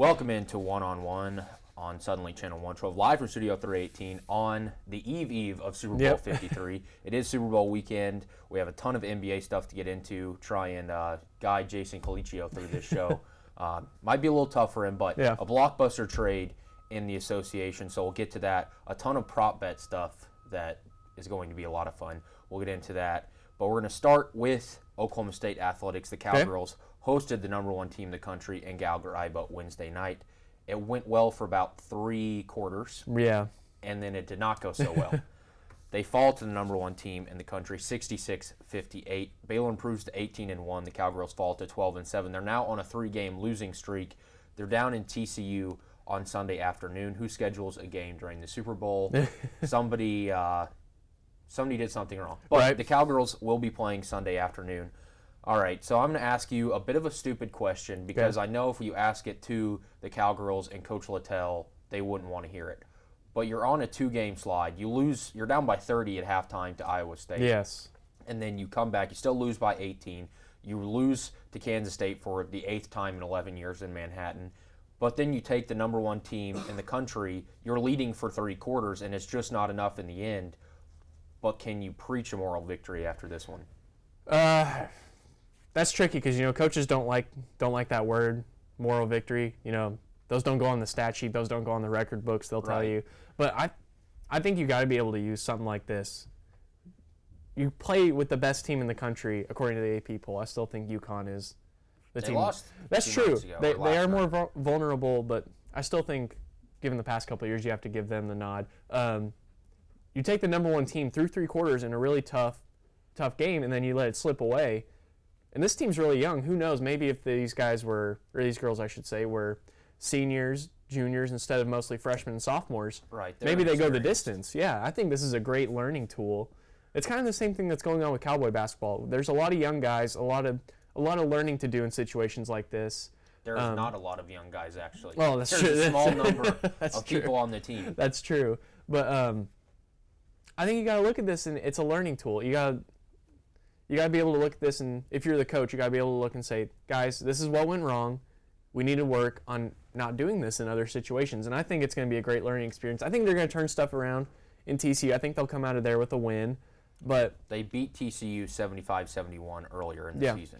Welcome into One on One on Suddenly Channel 112, live from Studio 318 on the eve of Super Bowl 53. It is Super Bowl weekend. We have a ton of NBA stuff to get into. Try and guide Jason Colicchio through this show. Might be a little tough for him, but a blockbuster trade in the association, so we'll get to that. A ton of prop bet stuff that is going to be a lot of fun. We'll get into that. But we're going to start with Oklahoma State Athletics. The Cowgirls hosted the number one team in the country in Gallagher-Iba Wednesday night. It went well for about 3 quarters. Yeah. And then it did not go so well. They fall to the number one team in the country, 66-58. Baylor improves to 18-1. The Cowgirls fall to 12-7. They're now on a 3-game losing streak. They're down in TCU on Sunday afternoon. Who schedules a game during the Super Bowl? Somebody did something wrong. But the Cowgirls will be playing Sunday afternoon. All right, so I'm going to ask you a bit of a stupid question because I know if you ask it to the Cowgirls and Coach Littell, they wouldn't want to hear it. But you're on a 2-game slide. You're down by 30 at halftime to Iowa State. Yes. And then you come back. You still lose by 18. You lose to Kansas State for the 8th time in 11 years in Manhattan. But then you take the number one team in the country. You're leading for 3 quarters, and it's just not enough in the end. But can you preach a moral victory after this one? That's tricky because coaches don't like that word, moral victory. Those don't go on the stat sheet, those don't go on the record books. They'll tell you. But I think you got to be able to use something like this. You play with the best team in the country according to the AP poll. I still think UConn is the team. Lost. That's true. They are more vulnerable, but I still think, given the past couple of years, you have to give them the nod. You take the number one team through 3 quarters in a really tough game, and then you let it slip away. And this team's really young. Who knows? Maybe if these guys or these girls, I should say, were seniors, juniors, instead of mostly freshmen and sophomores. Right. Maybe they go the distance. Yeah, I think this is a great learning tool. It's kind of the same thing that's going on with Cowboy basketball. There's a lot of young guys, a lot of learning to do in situations like this. There's not a lot of young guys, actually. Well, that's There's true. a small number of true. people on the team. That's true. But I think you got to look at this, and it's a learning tool. You got to be able to look at this, and if you're the coach, you got to be able to look and say, guys, this is what went wrong. We need to work on not doing this in other situations. And I think it's going to be a great learning experience. I think they're going to turn stuff around in TCU. I think they'll come out of there with a win. But they beat TCU 75-71 earlier in the season.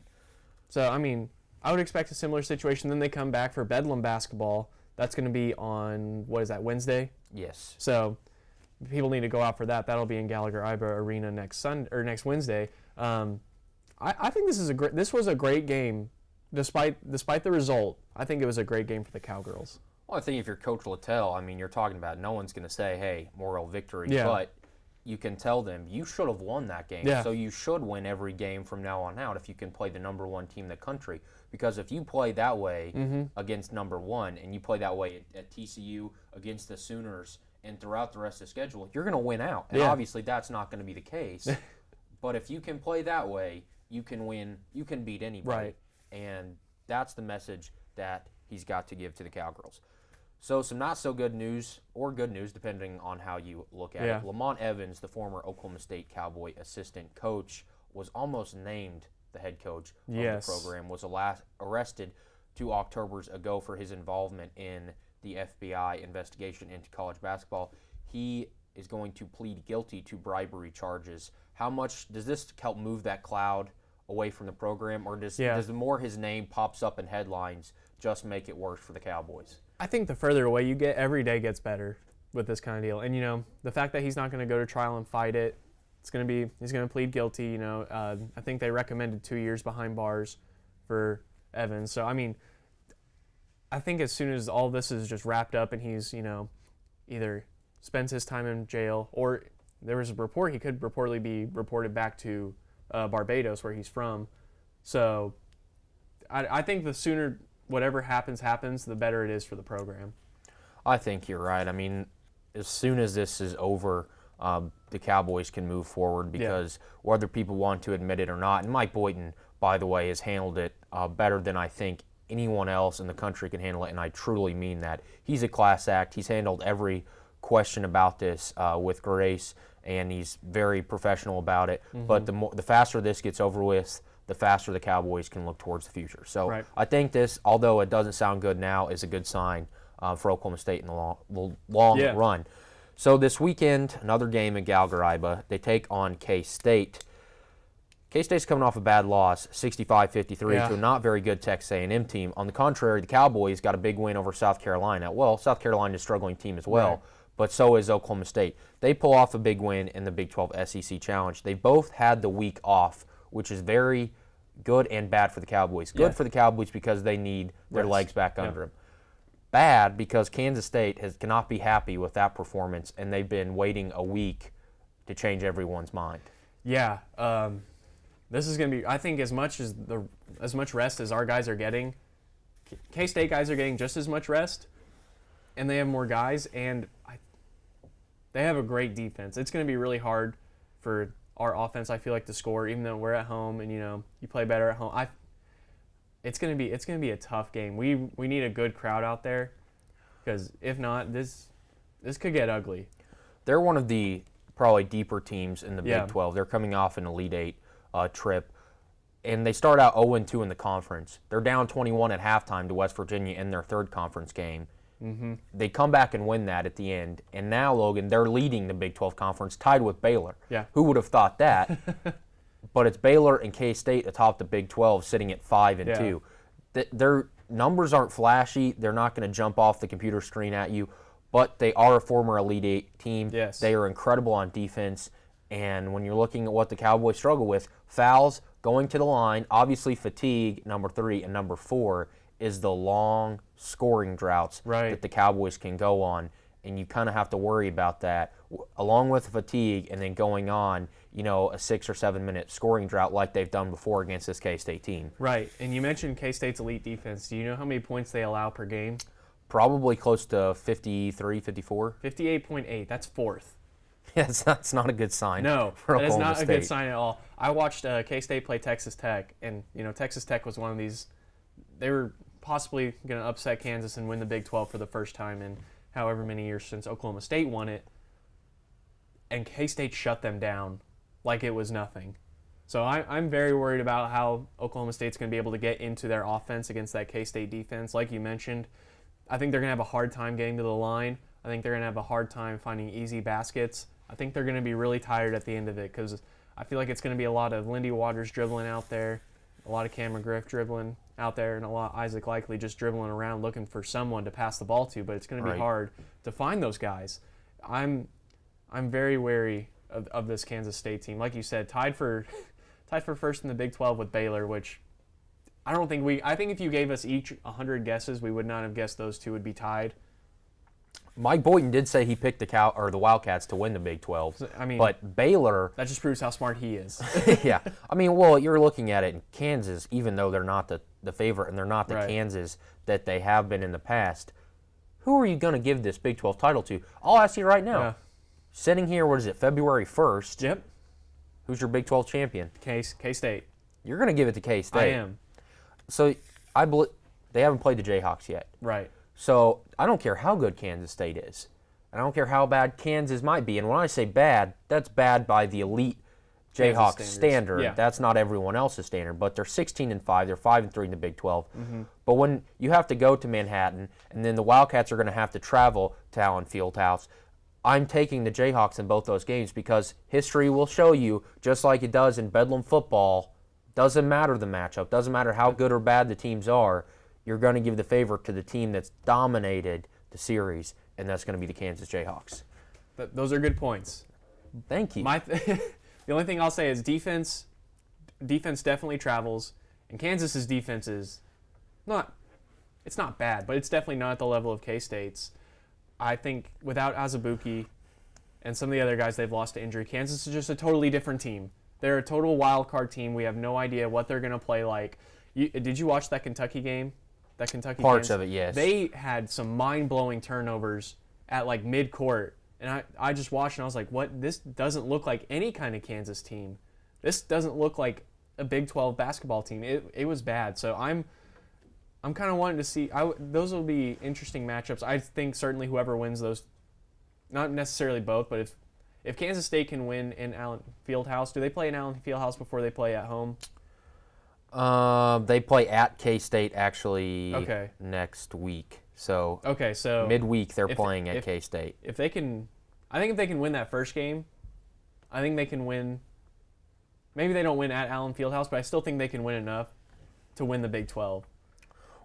So, I would expect a similar situation. Then they come back for Bedlam basketball. That's going to be on, Wednesday? Yes. So people need to go out for that. That'll be in Gallagher-Iba Arena next Wednesday. I think this was a great game, despite the result. I think it was a great game for the Cowgirls. Well, I think if you're Coach Littell, you're talking about no one's going to say, hey, moral victory. Yeah. But you can tell them you should have won that game. Yeah. So you should win every game from now on out if you can play the number one team in the country. Because if you play that way against number one and you play that way at TCU against the Sooners and throughout the rest of the schedule, you're going to win out. And obviously that's not going to be the case. But if you can play that way, you can win. You can beat anybody. Right. And that's the message that he's got to give to the Cowgirls. So some not so good news, or good news, depending on how you look at it. Lamont Evans, the former Oklahoma State Cowboy assistant coach, was almost named the head coach of the program, was arrested 2 Octobers ago for his involvement in the FBI investigation into college basketball. He is going to plead guilty to bribery charges. How much does this help move that cloud away from the program, or does the more his name pops up in headlines just make it worse for the Cowboys? I think the further away you get, every day gets better with this kind of deal. And, the fact that he's not going to go to trial and fight it, he's going to plead guilty. I think they recommended 2 years behind bars for Evans. So, I think as soon as all this is just wrapped up and he's, either spends his time in jail, or there was a report he could reportedly be reported back to Barbados, where he's from. So I think the sooner whatever happens, the better it is for the program. I think you're right. As soon as this is over, the Cowboys can move forward because whether people want to admit it or not, and Mike Boynton, by the way, has handled it better than I think anyone else in the country can handle it, and I truly mean that. He's a class act. He's handled every question about this with grace, and he's very professional about it. But the faster this gets over with, the faster the Cowboys can look towards the future. So Right. I think this, although it doesn't sound good now, is a good sign for Oklahoma State in the long Yeah. run. So this weekend, another game in Galgaraiba. They take on K-State. K-State's coming off a bad loss, 65-53, Yeah. to a not very good Texas A&M team. On the contrary, the Cowboys got a big win over South Carolina. Well, South Carolina's a struggling team as well, Right. but so is Oklahoma State. They pull off a big win in the Big 12 SEC Challenge. They both had the week off, which is very good and bad for the Cowboys. Good Yeah. for the Cowboys because they need their Rest. legs back Yeah. under them. Bad because Kansas State cannot be happy with that performance, and they've been waiting a week to change everyone's mind. Yeah. This is going to be, I think, as much rest as our guys are getting, K-State guys are getting just as much rest, and they have more guys, and they have a great defense. It's going to be really hard for our offense, I feel like, to score, even though we're at home and, you play better at home. It's going to be a tough game. We need a good crowd out there, because if not, this could get ugly. They're one of the probably deeper teams in the Yeah. Big 12. They're coming off an Elite Eight trip, and they start out 0-2 in the conference. They're down 21 at halftime to West Virginia in their third conference game. Mm-hmm. They come back and win that at the end, and now, Logan, they're leading the Big 12 conference, tied with Baylor. Yeah. Who would have thought that? But it's Baylor and K-State atop the Big 12, sitting at 5-2. Their numbers aren't flashy. They're not going to jump off the computer screen at you, but they are a former Elite Eight team. Yes. They are incredible on defense, and when you're looking at what the Cowboys struggle with, fouls, going to the line, obviously fatigue, number 3, and number 4 is the long scoring droughts Right. that the Cowboys can go on, and you kind of have to worry about that, along with fatigue and then going on, a 6 or 7 minute scoring drought like they've done before against this K-State team. Right, and you mentioned K-State's elite defense. Do you know how many points they allow per game? Probably close to 53, 54. 58.8. That's fourth. Yeah, that's not a good sign. No, for that is Oklahoma not a State. good sign at all. I watched K-State play Texas Tech, and Texas Tech was one of these. They were possibly going to upset Kansas and win the Big 12 for the first time in however many years since Oklahoma State won it. And K-State shut them down like it was nothing. So I'm very worried about how Oklahoma State's going to be able to get into their offense against that K-State defense. Like you mentioned, I think they're going to have a hard time getting to the line. I think they're going to have a hard time finding easy baskets. I think they're going to be really tired at the end of it, because I feel like it's going to be a lot of Lindy Waters dribbling out there, a lot of Cameron Griff dribbling out there, and a lot of Isaac Likely just dribbling around looking for someone to pass the ball to, but it's going to be Right. hard to find those guys. I'm very wary of this Kansas State team. Like you said, tied for first in the Big 12 with Baylor, which I think if you gave us each 100 guesses, we would not have guessed those two would be tied. Mike Boynton did say he picked the Wildcats to win the Big 12. I mean, but Baylor, that just proves how smart he is. yeah. I mean, well, you're looking at it in Kansas, even though they're not the favorite and they're not the Right. Kansas that they have been in the past. Who are you going to give this Big 12 title to? I'll ask you right now. Yeah. Sitting here, what is it, February 1st? Yep. Who's your Big 12 champion? K-State. You're going to give it to K-State. I am. So they haven't played the Jayhawks yet. Right. So I don't care how good Kansas State is. I don't care how bad Kansas might be. And when I say bad, that's bad by the elite Jayhawks Kansas standard. Yeah. That's not everyone else's standard. But they're 16-5. They're 5-3 in the Big 12. Mm-hmm. But when you have to go to Manhattan, and then the Wildcats are going to have to travel to Allen Fieldhouse, I'm taking the Jayhawks in both those games, because history will show you, just like it does in Bedlam football, doesn't matter the matchup, doesn't matter how good or bad the teams are, you're going to give the favor to the team that's dominated the series, and that's going to be the Kansas Jayhawks. Those are good points. Thank you. The only thing I'll say is defense definitely travels, and Kansas's defense is not bad, but it's definitely not at the level of K-State's. I think without Azubuike and some of the other guys they've lost to injury, Kansas is just a totally different team. They're a total wild card team. We have no idea what they're going to play like. Did you watch that Kentucky game? That Kentucky Parts Kansas? of it, yes. They had some mind-blowing turnovers at like mid-court, and I just watched and I was like, what? This doesn't look like any kind of Kansas team. This doesn't look like a Big 12 basketball team. It was bad. So I'm kind of wanting to see. Those will be interesting matchups. I think certainly whoever wins those, not necessarily both, but if Kansas State can win in Allen Fieldhouse, do they play in Allen Fieldhouse before they play at home? They play at K-State actually Okay. next week. So Okay, so midweek they're if- playing at if- K-State. if they can, I think if they can win that first game, I think they can win. Maybe they don't win at Allen Fieldhouse, but I still think they can win enough to win the Big 12.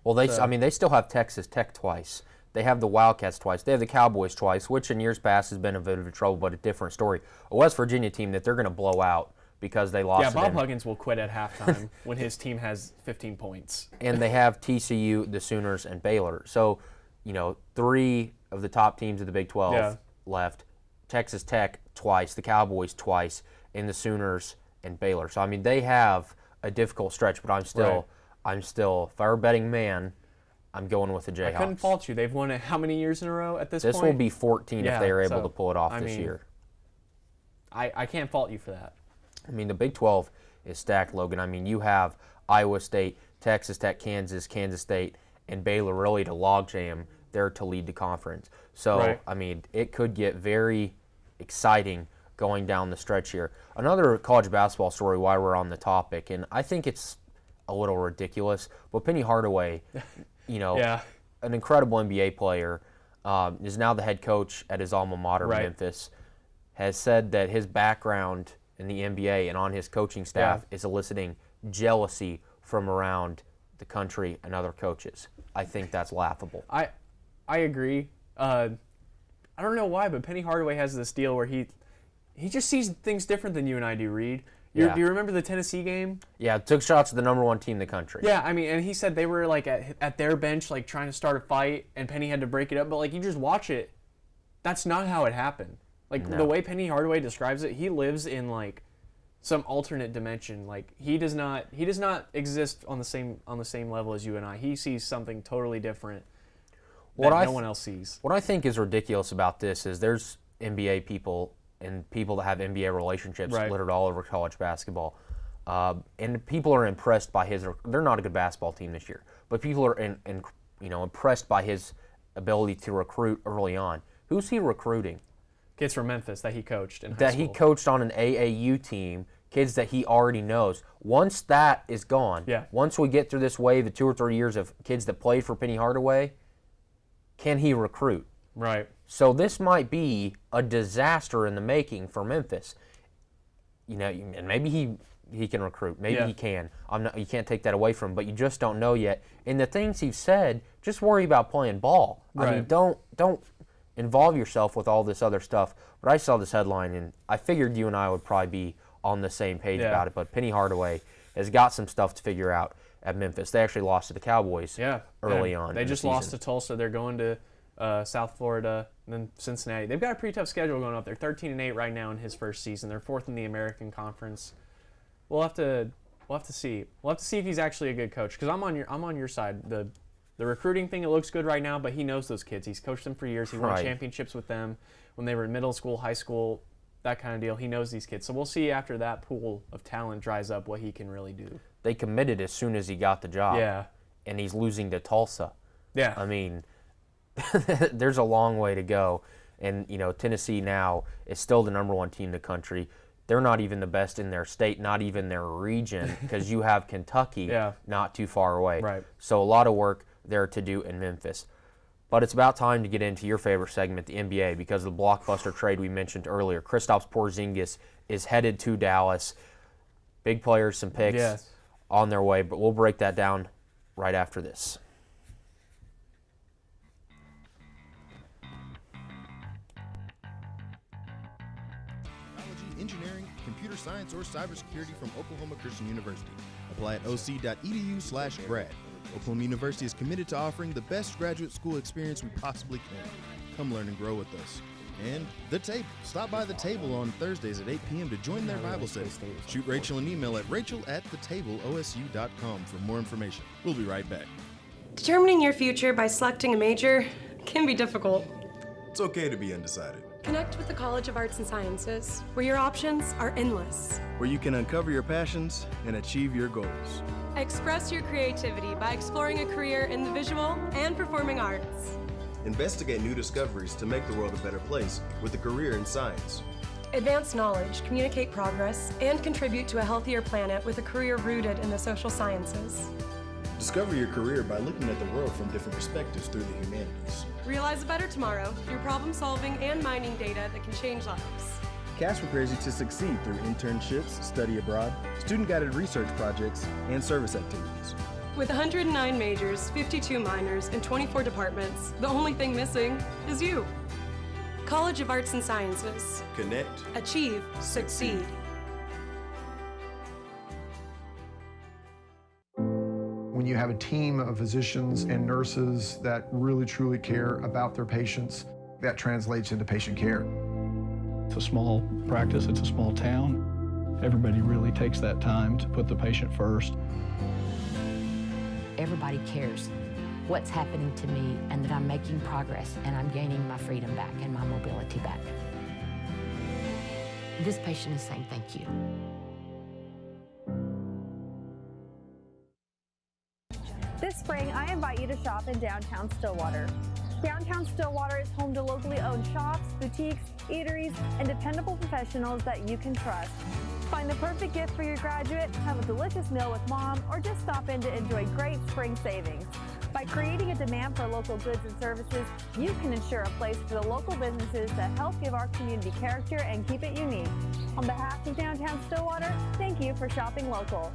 Well, they So- I mean they still have Texas Tech twice. They have the Wildcats twice. They have the Cowboys twice, which in years past has been a bit of a trouble, but a different story. A West Virginia team that they're going to blow out because they lost. Yeah, to Bob them. Huggins will quit at halftime when his team has 15 points. And they have TCU, the Sooners, and Baylor. So, 3 of the top teams of the Big 12 left. Texas Tech twice, the Cowboys twice, and the Sooners and Baylor. So, I mean, they have a difficult stretch, but I'm still, if I were a betting man, I'm going with the Jayhawks. I couldn't fault you. They've won it how many years in a row at this point? This will be 14 if they are able so, to pull it off I this mean, year. I can't fault you for that. I mean, the Big 12 is stacked, Logan. I mean, you have Iowa State, Texas Tech, Kansas State, and Baylor really to logjam there to lead the conference. So, Right. I mean, it could get very exciting going down the stretch here. Another college basketball story while we're on the topic, and I think it's a little ridiculous, but Penny Hardaway, Yeah. an incredible NBA player, is now the head coach at his alma mater, Right. Memphis, has said that his background in the NBA and on his coaching staff is eliciting jealousy from around the country and other coaches. I think that's laughable. I agree. I don't know why, but Penny Hardaway has this deal where he just sees things different than you and I do, Reed. Yeah. Do you remember the Tennessee game? Yeah, took shots at the number 1 team in the country. Yeah, I mean, and he said they were like at their bench, like trying to start a fight, and Penny had to break it up. But like you just watch it, that's not how it happened. Like No. the way Penny Hardaway describes it, he lives in like some alternate dimension. Like he does not exist on the same level as you and I. He sees something totally different that no one else sees. What I think is ridiculous about this is there's NBA people and people that have NBA relationships Right. littered all over college basketball. And people are impressed by they're not a good basketball team this year, but people are impressed by his ability to recruit early on. Who's he recruiting? Kids from Memphis that he coached in high That school. he coached on an AAU team, kids that he already knows. Once that is gone, once we get through this wave of 2 or 3 years of kids that played for Penny Hardaway, can he recruit? Right. So this might be a disaster in the making for Memphis. And maybe he can recruit. Maybe he can. You can't take that away from him, but you just don't know yet. And the things he's said, just worry about playing ball. I mean, don't involve yourself with all this other stuff. But I saw this headline, and I figured you and I would probably be on the same page about it. But Penny Hardaway has got some stuff to figure out at Memphis. They actually lost to the Cowboys early on. They just lost to Tulsa. They're going to South Florida and then Cincinnati. They've got a pretty tough schedule going up. They're 13-8 right now in his first season. They're 4th in the American Conference. We'll have to see. We'll have to see if he's actually a good coach. Because I'm on your side. The recruiting thing, it looks good right now, but he knows those kids. He's coached them for years. He won championships with them when they were in middle school, high school, that kind of deal. He knows these kids. So we'll see after that pool of talent dries up what he can really do. They committed as soon as he got the job. Yeah. And he's losing to Tulsa. Yeah. I mean, there's a long way to go. And, Tennessee now is still the number 1 team in the country. They're not even the best in their state, not even their region, because you have Kentucky not too far away. Right. So a lot of work there to do in Memphis. But it's about time to get into your favorite segment, the NBA, because of the blockbuster trade we mentioned earlier. Kristaps Porzingis is headed to Dallas. Big players, some picks on their way, but we'll break that down right after this. Engineering, computer science, or cybersecurity from Oklahoma Christian University. Apply at oc.edu/grad. Oklahoma University is committed to offering the best graduate school experience we possibly can. Come learn and grow with us. And The Table. Stop by The Table on Thursdays at 8 p.m. to join their Bible study. Shoot Rachel an email at rachel@thetableosu.com for more information. We'll be right back. Determining your future by selecting a major can be difficult. It's okay to be undecided. Connect with the College of Arts and Sciences, where your options are endless. Where you can uncover your passions and achieve your goals. Express your creativity by exploring a career in the visual and performing arts. Investigate new discoveries to make the world a better place with a career in science. Advance knowledge, communicate progress, and contribute to a healthier planet with a career rooted in the social sciences. Discover your career by looking at the world from different perspectives through the humanities. Realize a better tomorrow through problem solving and mining data that can change lives. CAS prepares you to succeed through internships, study abroad, student-guided research projects, and service activities. With 109 majors, 52 minors, and 24 departments, the only thing missing is you. College of Arts and Sciences. Connect. Achieve. Succeed. When you have a team of physicians and nurses that really truly care about their patients, that translates into patient care. It's a small practice, it's a small town. Everybody really takes that time to put the patient first. Everybody cares what's happening to me and that I'm making progress and I'm gaining my freedom back and my mobility back. This patient is saying thank you. This spring, I invite you to shop in downtown Stillwater. Downtown Stillwater is home to locally owned shops, boutiques, eateries, and dependable professionals that you can trust. Find the perfect gift for your graduate, have a delicious meal with mom, or just stop in to enjoy great spring savings. By creating a demand for local goods and services, you can ensure a place for the local businesses that help give our community character and keep it unique. On behalf of Downtown Stillwater, thank you for shopping local.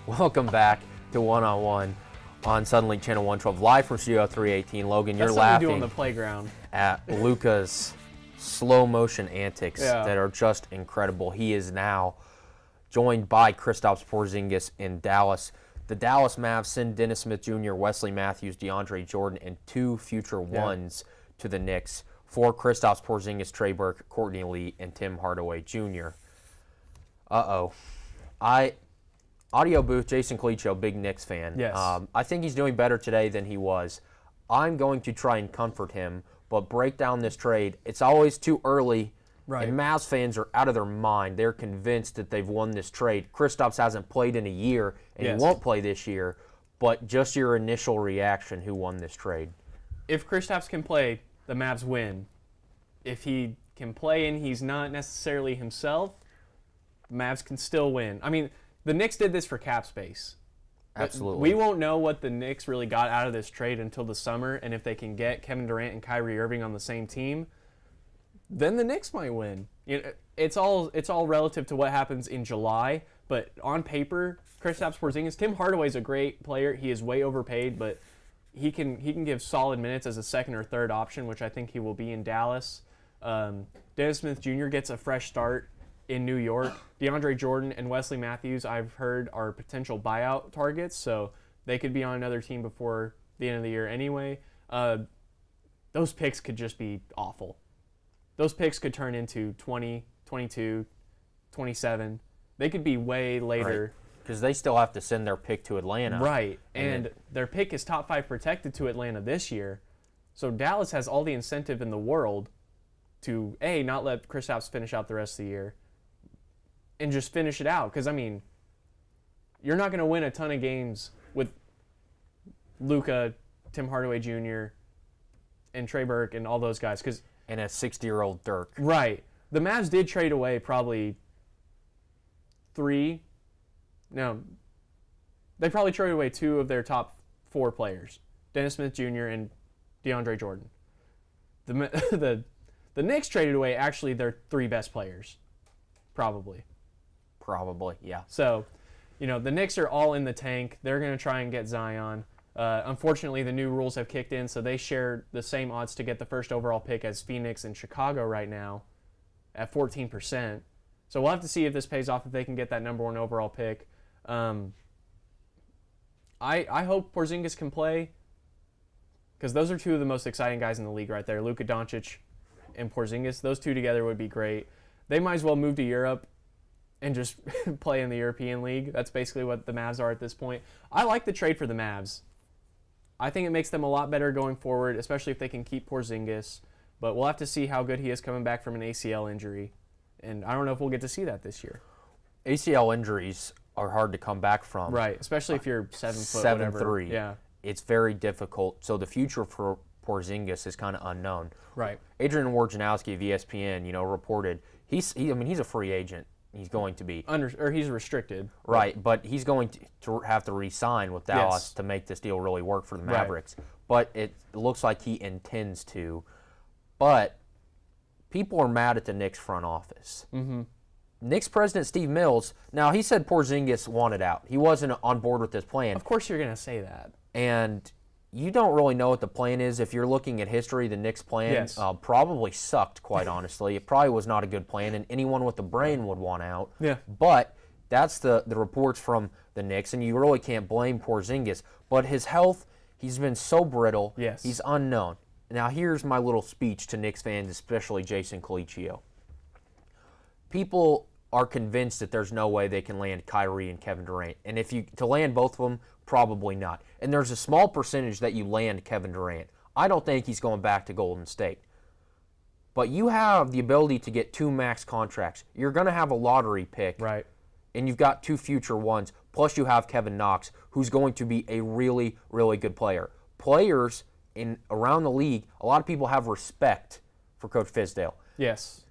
Welcome back to One on One on Suddenlink Channel 112, live from Studio 318. Logan, you're That's something to do on laughing the playground. at Luka's slow motion antics that are just incredible. He is now joined by Kristaps Porzingis in Dallas. The Dallas Mavs send Dennis Smith Jr., Wesley Matthews, DeAndre Jordan, and 2 future ones to the Knicks for Kristaps Porzingis, Trey Burke, Courtney Lee, and Tim Hardaway Jr. Audio booth, Jason Cliccio, big Knicks fan. Yes. I think he's doing better today than he was. I'm going to try and comfort him, but break down this trade. It's always too early, Right. and Mavs fans are out of their mind. They're convinced that they've won this trade. Kristaps hasn't played in a year, and Yes. he won't play this year, but just your initial reaction, who won this trade? If Kristaps can play, the Mavs win. If he can play and he's not necessarily himself, the Mavs can still win. I mean, the Knicks did this for cap space. Absolutely. We won't know what the Knicks really got out of this trade until the summer, and if they can get Kevin Durant and Kyrie Irving on the same team, then the Knicks might win. It's all relative to what happens in July, but on paper, Kristaps Porzingis, Tim Hardaway's a great player. He is way overpaid, but he can give solid minutes as a second or third option, which I think he will be in Dallas. Dennis Smith Jr. gets a fresh start in New York. DeAndre Jordan and Wesley Matthews, I've heard, are potential buyout targets, so they could be on another team before the end of the year anyway. Those picks could just be awful. Those picks could turn into 20, 22, 27. They could be way later. Because they still have to send their pick to Atlanta. Right, and their pick is top 5 protected to Atlanta this year. So Dallas has all the incentive in the world to, A, not let Kristaps finish out the rest of the year, and just finish it out. Because, I mean, you're not going to win a ton of games with Luka, Tim Hardaway Jr., and Trey Burke and all those guys. And a 60-year-old Dirk. Right. The Mavs did trade away probably they probably traded away 2 of their top 4 players, Dennis Smith Jr. and DeAndre Jordan. The Knicks traded away actually their 3 best players, probably. Probably, yeah. So, the Knicks are all in the tank. They're going to try and get Zion. Unfortunately, the new rules have kicked in, so they share the same odds to get the first overall pick as Phoenix and Chicago right now at 14%. So we'll have to see if this pays off, if they can get that number 1 overall pick. I hope Porzingis can play, because those are 2 of the most exciting guys in the league right there, Luka Doncic and Porzingis. Those 2 together would be great. They might as well move to Europe and just play in the European League. That's basically what the Mavs are at this point. I like the trade for the Mavs. I think it makes them a lot better going forward, especially if they can keep Porzingis. But we'll have to see how good he is coming back from an ACL injury. And I don't know if we'll get to see that this year. ACL injuries are hard to come back from. Right, especially if you're 7 foot, 7'3". Yeah. It's very difficult. So the future for Porzingis is kind of unknown. Right. Adrian Wojnarowski of ESPN, reported he's a free agent. He's going to be He's restricted. right, but he's going to have to re-sign with Dallas to make this deal really work for the Mavericks. But it looks like he intends to. But people are mad at the Knicks front office. Mm-hmm. Knicks president Steve Mills, now he said Porzingis wanted out. He wasn't on board with this plan. Of course you're going to say that. And you don't really know what the plan is. If you're looking at history, the Knicks plan probably sucked, quite honestly. It probably was not a good plan, and anyone with a brain would want out. Yeah. But that's the reports from the Knicks, and you really can't blame Porzingis. But his health, he's been so brittle. Yes. He's unknown. Now, here's my little speech to Knicks fans, especially Jason Colicchio. People are convinced that there's no way they can land Kyrie and Kevin Durant. And to land both of them, probably not. And there's a small percentage that you land Kevin Durant. I don't think he's going back to Golden State. But you have the ability to get 2 max contracts. You're going to have a lottery pick. Right. And you've got 2 future ones. Plus you have Kevin Knox, who's going to be a really, really good player. Players around the league, a lot of people have respect for Coach Fizdale. Yes.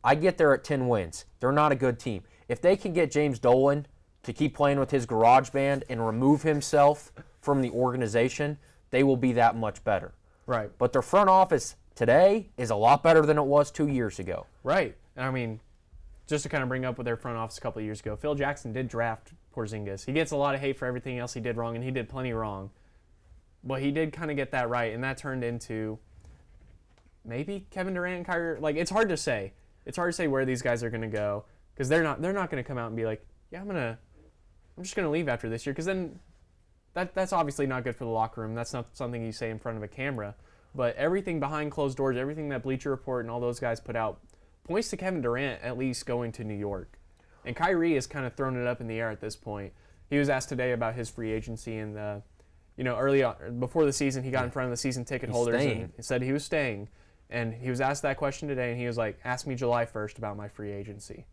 I get there at 10 wins. They're not a good team. If they can get James Dolan to keep playing with his garage band and remove himself from the organization, they will be that much better. Right. But their front office today is a lot better than it was 2 years ago. Right. And I mean, just to kind of bring up with their front office a couple of years ago, Phil Jackson did draft Porzingis. He gets a lot of hate for everything else he did wrong, and he did plenty wrong. But he did kind of get that right, and that turned into maybe Kevin Durant and Kyrie. Like, it's hard to say. It's hard to say where these guys are going to go because they're not going to come out and be like, yeah, I'm just going to leave after this year, because then that's obviously not good for the locker room. That's not something you say in front of a camera. But everything behind closed doors, everything that Bleacher Report and all those guys put out points to Kevin Durant at least going to New York. And Kyrie has kind of thrown it up in the air at this point. He was asked today about his free agency, and early on, before the season, he got in front of the season ticket holders and said he was staying. And he was asked that question today, and he was like, ask me July 1st about my free agency.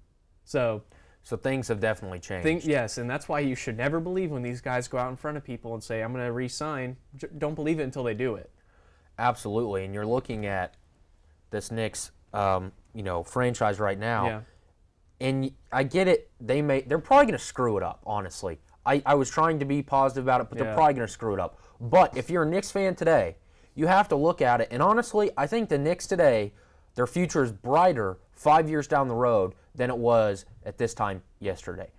So things have definitely changed. Yes, and that's why you should never believe when these guys go out in front of people and say, I'm going to re-sign. Don't believe it until they do it. Absolutely, and you're looking at this Knicks, franchise right now. Yeah. And I get it. They're probably going to screw it up, honestly. I was trying to be positive about it, but they're probably going to screw it up. But if you're a Knicks fan today, you have to look at it. And honestly, I think the Knicks today, their future is brighter 5 years down the road than it was at this time yesterday.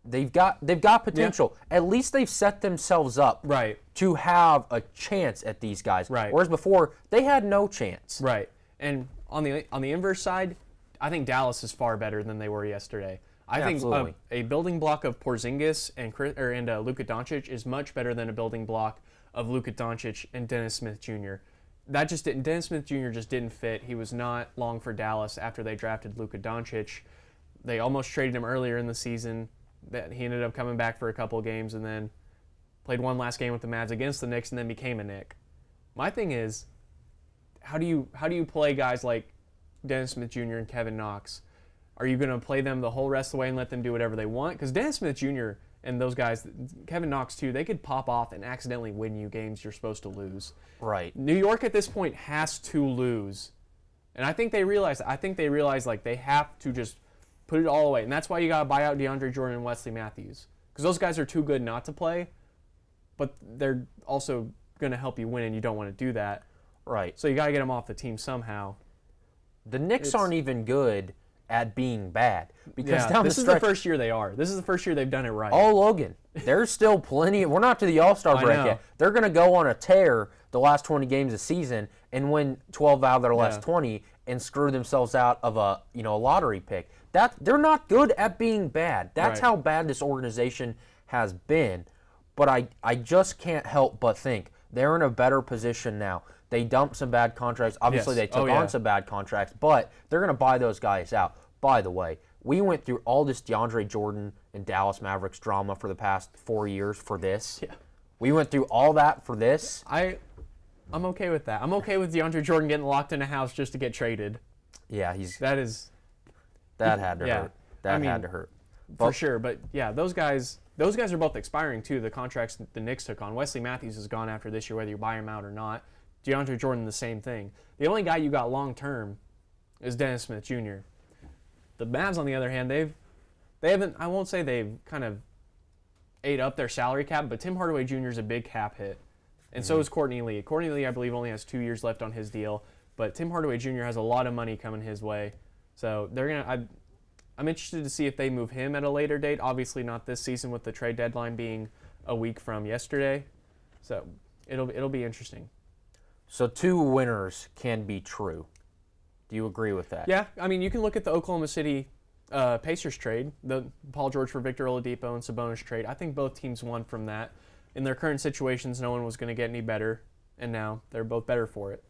They've got potential. Yeah. At least they've set themselves up to have a chance at these guys. Right. Whereas before, they had no chance. Right. And on the inverse side, I think Dallas is far better than they were yesterday. I think a building block of Porzingis and Luka Doncic is much better than a building block of Luka Doncic and Dennis Smith Jr. Dennis Smith Jr. just didn't fit. He was not long for Dallas after they drafted Luka Doncic. They almost traded him earlier in the season. That he ended up coming back for a couple of games and then played one last game with the Mavs against the Knicks and then became a Knick. My thing is, how do you play guys like Dennis Smith Jr. and Kevin Knox? Are you going to play them the whole rest of the way and let them do whatever they want? Because Dennis Smith Jr. and those guys, Kevin Knox too, they could pop off and accidentally win you games you're supposed to lose. Right. New York at this point has to lose. And I think they realize like they have to just put it all away. And that's why you got to buy out DeAndre Jordan and Wesley Matthews. Because those guys are too good not to play, but they're also going to help you win, and you don't want to do that. Right. So you got to get them off the team somehow. The Knicks aren't even good at being bad. Because down this is the first year they are. This is the first year they've done it right. Oh, Logan, there's still plenty. We're not to the All-Star break yet. They're going to go on a tear the last 20 games of the season and win 12 out of their last 20 and screw themselves out of a lottery pick. They're not good at being bad. That's how bad this organization has been. But I just can't help but think they're in a better position now. They dumped some bad contracts. Obviously, they took on some bad contracts, but they're going to buy those guys out. By the way, we went through all this DeAndre Jordan and Dallas Mavericks drama for the past 4 years for this. Yeah. We went through all that for this. I'm okay with that. I'm okay with DeAndre Jordan getting locked in a house just to get traded. Yeah, that had to hurt. That had to hurt. for sure. But yeah, those guys are both expiring too. The contracts the Knicks took on. Wesley Matthews is gone after this year, whether you buy him out or not. DeAndre Jordan, the same thing. The only guy you got long term is Dennis Smith Jr. The Mavs, on the other hand, they haven't. I won't say they've kind of ate up their salary cap, but Tim Hardaway Jr. is a big cap hit, and so is Courtney Lee. Courtney Lee, I believe, only has 2 years left on his deal, but Tim Hardaway Jr. has a lot of money coming his way, so they're gonna. I'm interested to see if they move him at a later date. Obviously, not this season with the trade deadline being a week from yesterday, so it'll be interesting. So 2 winners can be true. Do you agree with that? Yeah, I mean, you can look at the Oklahoma City Pacers trade, the Paul George for Victor Oladipo and Sabonis trade. I think both teams won from that. In their current situations, no one was going to get any better, and now they're both better for it.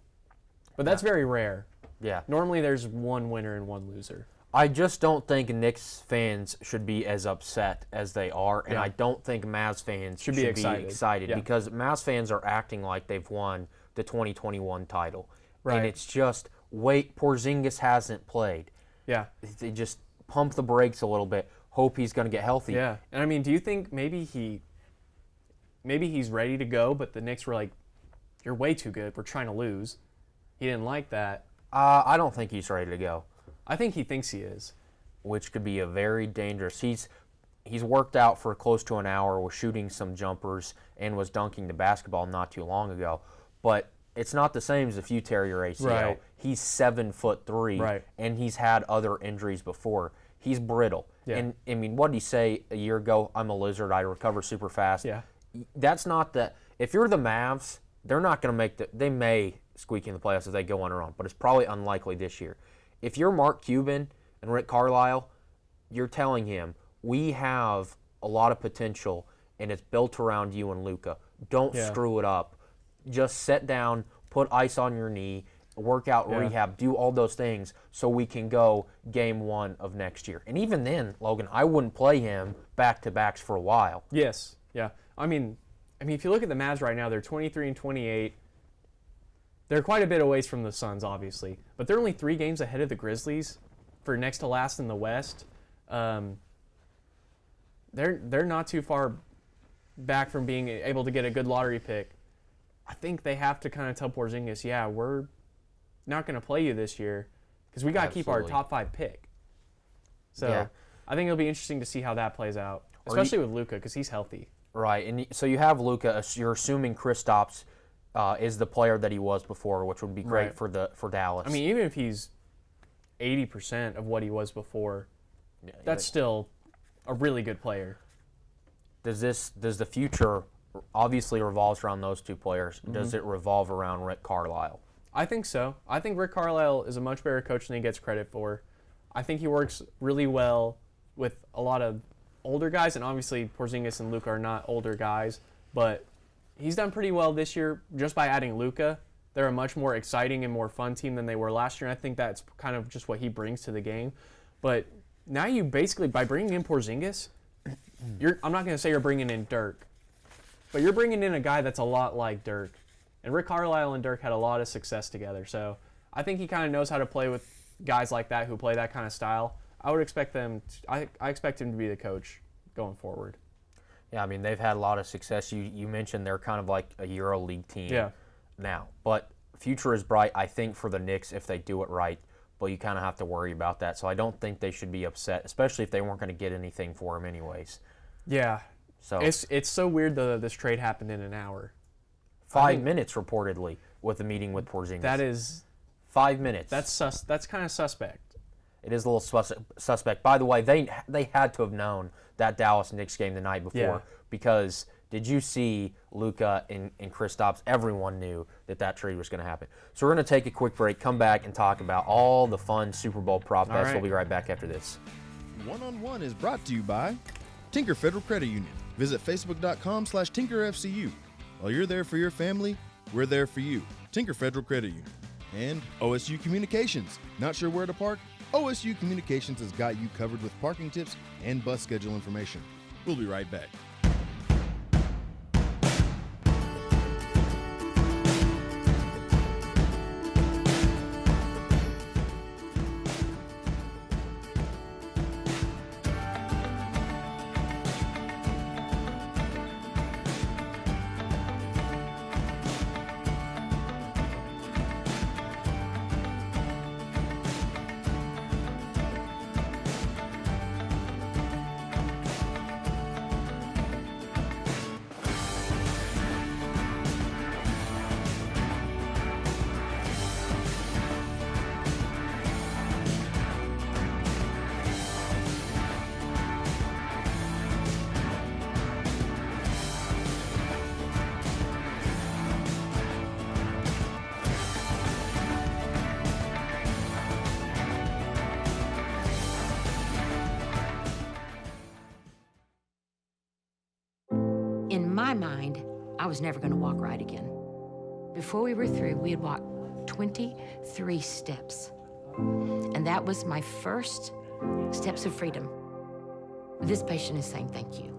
But that's very rare. Yeah. Normally, there's one winner and one loser. I just don't think Knicks fans should be as upset as they are, and I don't think Mavs fans should be excited because Mavs fans are acting like they've won the 2021 title. Right. And it's just, wait, Porzingis hasn't played. Yeah. They just pump the brakes a little bit, hope he's going to get healthy. Yeah. And I mean, do you think maybe he's ready to go, but the Knicks were like, you're way too good, we're trying to lose. He didn't like that. I don't think he's ready to go. I think he thinks he is. Which could be a very dangerous. He's worked out for close to an hour, was shooting some jumpers, and was dunking the basketball not too long ago. But it's not the same as if you tear your ACL. Right. He's 7'3", right, and he's had other injuries before. He's brittle. Yeah. And I mean, what did he say a year ago? I'm a lizard. I recover super fast. Yeah. That's not the. If you're the Mavs, they're not going to make the. They may squeak in the playoffs if they go on their own, but it's probably unlikely this year. If you're Mark Cuban and Rick Carlisle, you're telling him, we have a lot of potential, and it's built around you and Luka. Don't screw it up. Just sit down, put ice on your knee, work out, rehab, do all those things so we can go game 1 of next year. And even then, Logan, I wouldn't play him back-to-backs for a while. Yes, yeah. I mean, if you look at the Mavs right now, they're 23-28. They're quite a bit away from the Suns, obviously, but they're only 3 games ahead of the Grizzlies for next to last in the West. They're not too far back from being able to get a good lottery pick. I think they have to kind of tell Porzingis, yeah, we're not going to play you this year because we got to keep our top 5 pick. So I think it'll be interesting to see how that plays out, especially with Luka because he's healthy. Right, and so you have Luka. You're assuming Kristaps is the player that he was before, which would be great for Dallas. I mean, even if he's 80% of what he was before, that's still a really good player. Does the future obviously revolves around those 2 players? Mm-hmm. Does it revolve around Rick Carlisle? I think so. I think Rick Carlisle is a much better coach than he gets credit for. I think he works really well with a lot of older guys, and obviously Porzingis and Luka are not older guys, but he's done pretty well this year just by adding Luka. They're a much more exciting and more fun team than they were last year, and I think that's kind of just what he brings to the game. But now you basically, by bringing in Porzingis, I'm not going to say you're bringing in Dirk, but you're bringing in a guy that's a lot like Dirk. And Rick Carlisle and Dirk had a lot of success together, so I think he kind of knows how to play with guys like that who play that kind of style. I would expect them. I expect him to be the coach going forward. Yeah, I mean, they've had a lot of success. You mentioned they're kind of like a EuroLeague team now. But future is bright, I think, for the Knicks if they do it right. But you kind of have to worry about that. So I don't think they should be upset, especially if they weren't going to get anything for him anyways. Yeah. So it's so weird that this trade happened in an hour. 5 minutes, reportedly, with a meeting with Porzingis. That is 5 minutes. That's kind of suspect. It is a little suspect. By the way, they had to have known that Dallas Knicks game the night before because did you see Luka and Kristaps? Everyone knew that trade was going to happen. So we're going to take a quick break, come back, and talk about all the fun Super Bowl prop bets. We'll be right back after this. One-on-One is brought to you by Tinker Federal Credit Union. Visit facebook.com/TinkerFCU. While you're there for your family, we're there for you. Tinker Federal Credit Union. And OSU Communications. Not sure where to park? OSU Communications has got you covered with parking tips and bus schedule information. We'll be right back. In my mind, I was never going to walk right again. Before we were through, we had walked 23 steps. And that was my first steps of freedom. This patient is saying thank you.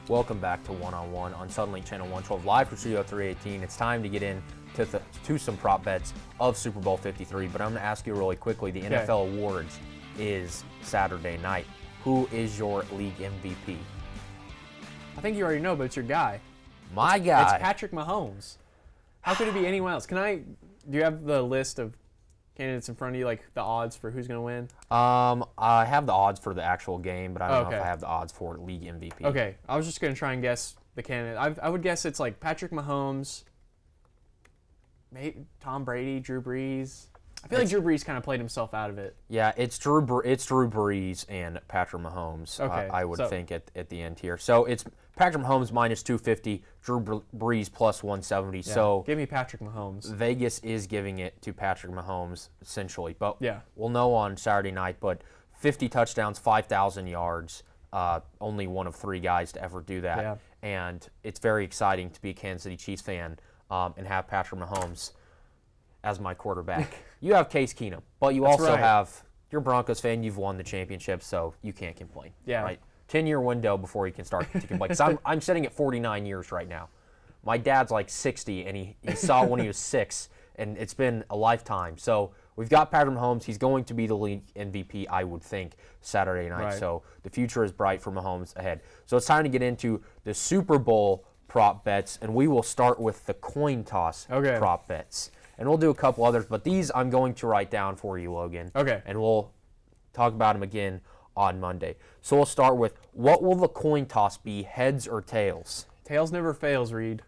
Welcome back to One on One on Suddenlink Channel 112, live from Studio 318. It's time to get to some prop bets of Super Bowl 53, but I'm going to ask you really quickly. The NFL Awards is Saturday night. Who is your league MVP? I think you already know, but it's your guy. My guy. It's Patrick Mahomes. How could it be anyone else? Do you have the list of candidates in front of you, like the odds for who's going to win? I have the odds for the actual game, but I don't know if I have the odds for league MVP. Okay, I was just going to try and guess the candidate. I would guess it's like Patrick Mahomes, maybe Tom Brady, Drew Brees. I feel like Drew Brees kind of played himself out of it. Yeah, it's Drew Brees and Patrick Mahomes, okay, I would think, at the end here. So it's Patrick Mahomes minus 250, Drew Brees plus 170. Yeah, so give me Patrick Mahomes. Vegas is giving it to Patrick Mahomes, essentially. But yeah, we'll know on Saturday night. But 50 touchdowns, 5,000 yards, only one of 3 guys to ever do that. Yeah. And it's very exciting to be a Kansas City Chiefs fan and have Patrick Mahomes as my quarterback. You have Case Keenum, but you also have your Broncos fan. You've won the championship, so you can't complain. Yeah. Right? 10-year window before you can start to complain. Because I'm sitting at 49 years right now. My dad's like 60, and he saw it when he was 6, and it's been a lifetime. So we've got Patrick Mahomes. He's going to be the league MVP, I would think, Saturday night. Right. So the future is bright for Mahomes ahead. So it's time to get into the Super Bowl prop bets, and we will start with the coin toss prop bets. And we'll do a couple others, but these I'm going to write down for you, Logan. Okay. And we'll talk about them again on Monday. So we'll start with, what will the coin toss be, heads or tails? Tails never fails, Reed.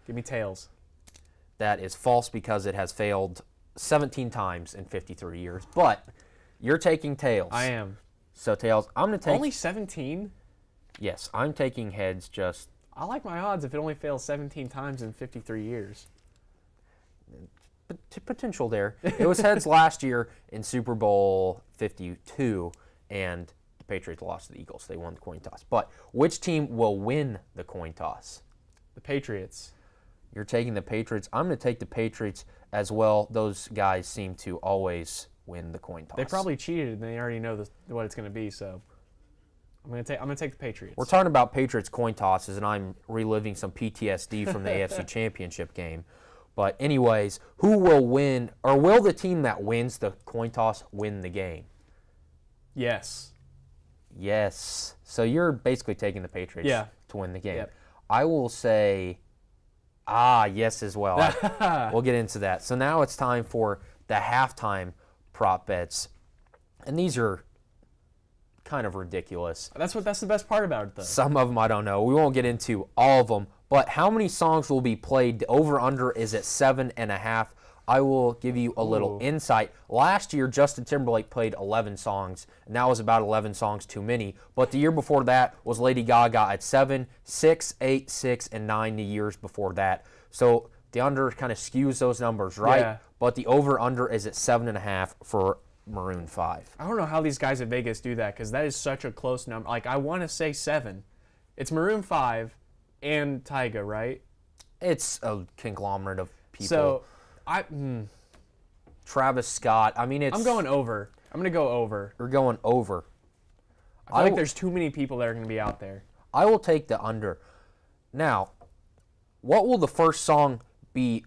Give me tails. That is false because it has failed 17 times in 53 years. But you're taking tails. I am. So tails, I'm going to take... Only 17? Yes, I'm taking heads just... I like my odds if it only fails 17 times in 53 years. Potential there. It was heads last year in Super Bowl 52, and the Patriots lost to the Eagles. They won the coin toss. But which team will win the coin toss? The Patriots. You're taking the Patriots. I'm going to take the Patriots as well. Those guys seem to always win the coin toss. They probably cheated, and they already know what it's going to be. So I'm going to take the Patriots. We're talking about Patriots coin tosses, and I'm reliving some PTSD from the AFC Championship game. But anyways, who will win, or will the team that wins the coin toss win the game? Yes. Yes. So you're basically taking the Patriots to win the game. Yep. I will say, yes as well. We'll get into that. So now it's time for the halftime prop bets. And these are kind of ridiculous. That's the best part about it, though. Some of them I don't know. We won't get into all of them. But how many songs will be played? The over-under is at 7.5. I will give you a little insight. Last year, Justin Timberlake played 11 songs, and that was about 11 songs too many. But the year before that was Lady Gaga at 7, 6, 8, 6, and 9 the years before that. So the under kind of skews those numbers, right? Yeah. But the over-under is at 7.5 for Maroon 5. I don't know how these guys at Vegas do that, because that is such a close number. Like, I want to say 7. It's Maroon 5 and Tyga, right? It's a conglomerate of people. So, Travis Scott. I mean, I'm going over. I'm going to go over. You're going over. I feel like there's too many people that are going to be out there. I will take the under. Now, what will the first song be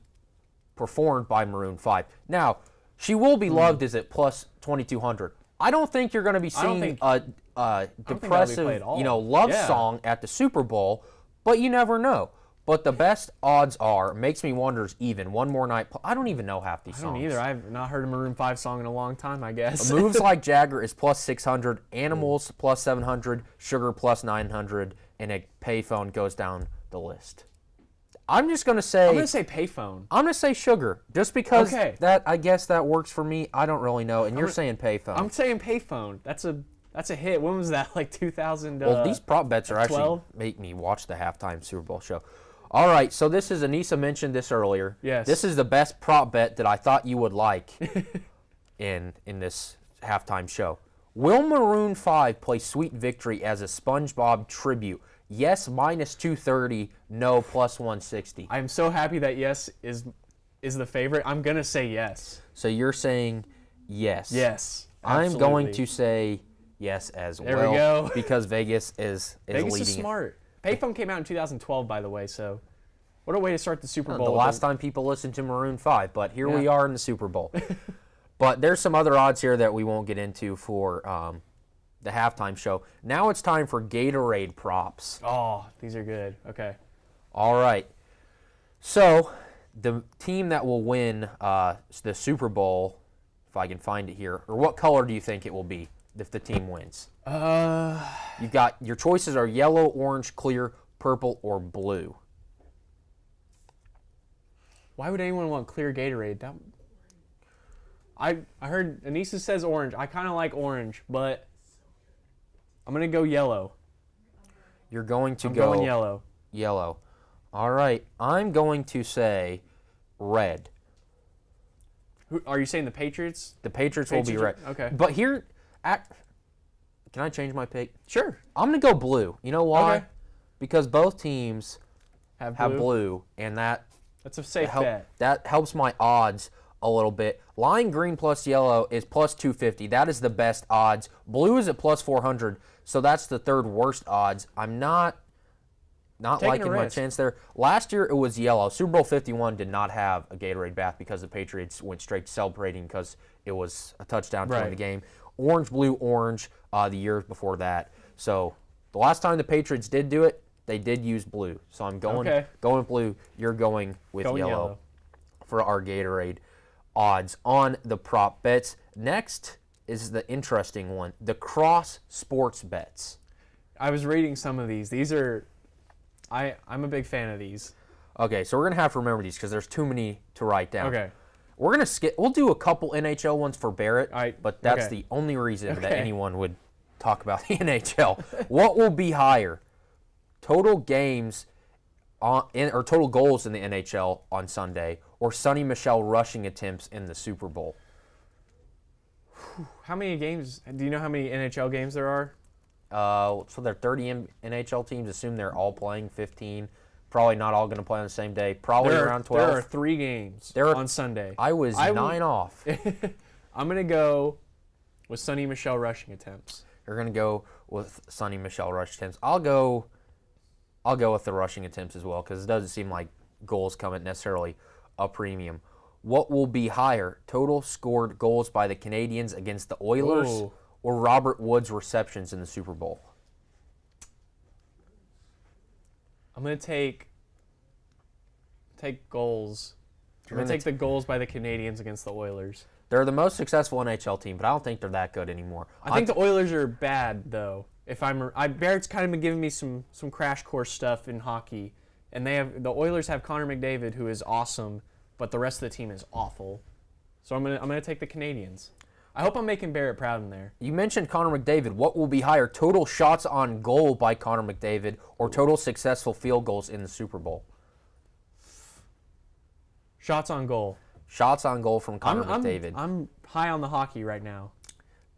performed by Maroon 5? Now, She Will Be Loved is at plus 2,200. I don't think you're going to be seeing a depressive, love song at the Super Bowl, but you never know. But the best odds are, makes me wonder is even. One More Night. I don't even know half these songs. I don't either. I've not heard a Maroon 5 song in a long time, I guess. Moves Like Jagger is plus 600. Animals plus 700. Sugar plus 900. And a Payphone goes down the list. I'm just going to say... I'm going to say Payphone. I'm going to say Sugar. Just because that, I guess that works for me. I don't really know. And you're saying Payphone. I'm saying Payphone. That's a hit. When was that? Like 2000? Well, these prop bets are actually make me watch the halftime Super Bowl show. All right, so this is, Anissa mentioned this earlier. Yes. This is the best prop bet that I thought you would like in this halftime show. Will Maroon 5 play Sweet Victory as a SpongeBob tribute? Yes, minus 230. No, plus 160. I'm so happy that yes is the favorite. I'm going to say yes. So you're saying yes. Yes, absolutely. I'm going to say yes as well. There we go. Because Vegas is leading. Vegas is smart. Payphone came out in 2012, by the way, so what a way to start the Super Bowl. The last time people listened to Maroon 5, but here we are in the Super Bowl. But there's some other odds here that we won't get into for the halftime show. Now it's time for Gatorade props. Oh, these are good. Okay. All right. So the team that will win the Super Bowl, if I can find it here, or what color do you think it will be if the team wins? You've got your choices are yellow, orange, clear, purple, or blue. Why would anyone want clear Gatorade? I heard Anissa says orange. I kind of like orange, but I'm going to go yellow. You're going to I'm going yellow. Yellow. All right. I'm going to say red. Are you saying the Patriots? The Patriots will be red. Okay. But here, can I change my pick? Sure. I'm going to go blue. You know why? Okay. Because both teams have blue, and that's a safe bet. That helps my odds a little bit. Lime green plus yellow is plus 250. That is the best odds. Blue is at plus 400, so that's the third worst odds. I'm not liking my chance there. Last year it was yellow. Super Bowl 51 did not have a Gatorade bath because the Patriots went straight to celebrating because it was a touchdown to win the game. Orange, blue, orange the years before that. So the last time the Patriots did do it, they did use blue. So I'm going blue. You're going with yellow for our Gatorade odds on the prop bets. Next is the interesting one, the cross sports bets. I was reading some of these. These are, I'm a big fan of these. Okay, so we're going to have to remember these because there's too many to write down. Okay. We're going to skip, we'll do a couple NHL ones for Barrett, but that's the only reason that anyone would talk about the NHL. What will be higher? Total games or total goals in the NHL on Sunday, or Sonny Michel rushing attempts in the Super Bowl? How many games? Do you know how many NHL games there are? So there are 30 NHL teams. Assume they're all playing 15. Probably not all going to play on the same day. Probably around 12. There are 3 games on Sunday. I was 9 off. I'm going to go with Sonny Michel rushing attempts. You're going to go with Sonny Michel rush attempts. I'll go with the rushing attempts as well because it doesn't seem like goals come at necessarily a premium. What will be higher, total scored goals by the Canadiens against the Oilers or Robert Woods' receptions in the Super Bowl? I'm going to take goals. I'm going to take the goals by the Canadiens against the Oilers. They're the most successful NHL team, but I don't think they're that good anymore. I think the Oilers are bad, though. Barrett's kind of been giving me some crash course stuff in hockey, and the Oilers have Connor McDavid, who is awesome, but the rest of the team is awful. So I'm gonna take the Canadiens. I hope I'm making Barrett proud in there. You mentioned Connor McDavid. What will be higher, total shots on goal by Connor McDavid or total successful field goals in the Super Bowl? Shots on goal. Shots on goal from Connor McDavid. I'm high on the hockey right now.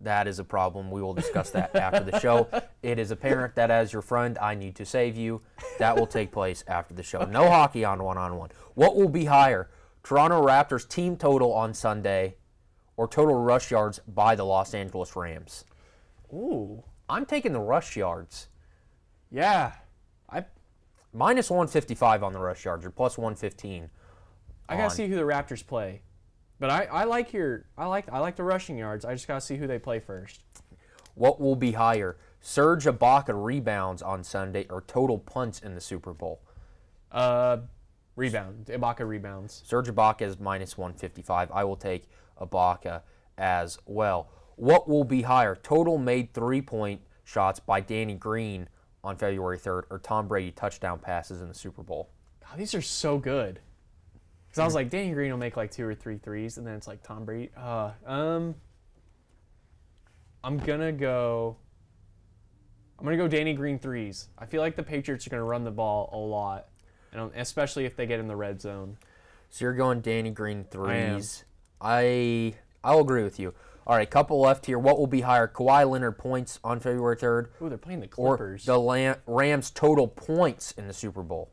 That is a problem. We will discuss that after the show. It is apparent that as your friend, I need to save you. That will take place after the show. No hockey on one-on-one. What will be higher, Toronto Raptors team total on Sunday or total rush yards by the Los Angeles Rams? Ooh. I'm taking the rush yards. Yeah. Minus 155 on the rush yards or plus 115. I got to see who the Raptors play. But I like the rushing yards. I just gotta see who they play first. What will be higher, Serge Ibaka rebounds on Sunday or total punts in the Super Bowl? Ibaka rebounds. Serge Ibaka is -155. I will take Ibaka as well. What will be higher, total made three-point shots by Danny Green on February 3rd or Tom Brady touchdown passes in the Super Bowl? God, these are so good. Because I was like, Danny Green will make like 2 or 3 threes, and then it's like Tom Brady. I'm gonna go Danny Green threes. I feel like the Patriots are gonna run the ball a lot, and especially if they get in the red zone. So you're going Danny Green threes. I I'll agree with you. All right, couple left here. What will be higher, Kawhi Leonard points on February 3rd? Ooh, they're playing the Or Clippers. the Rams total points in the Super Bowl?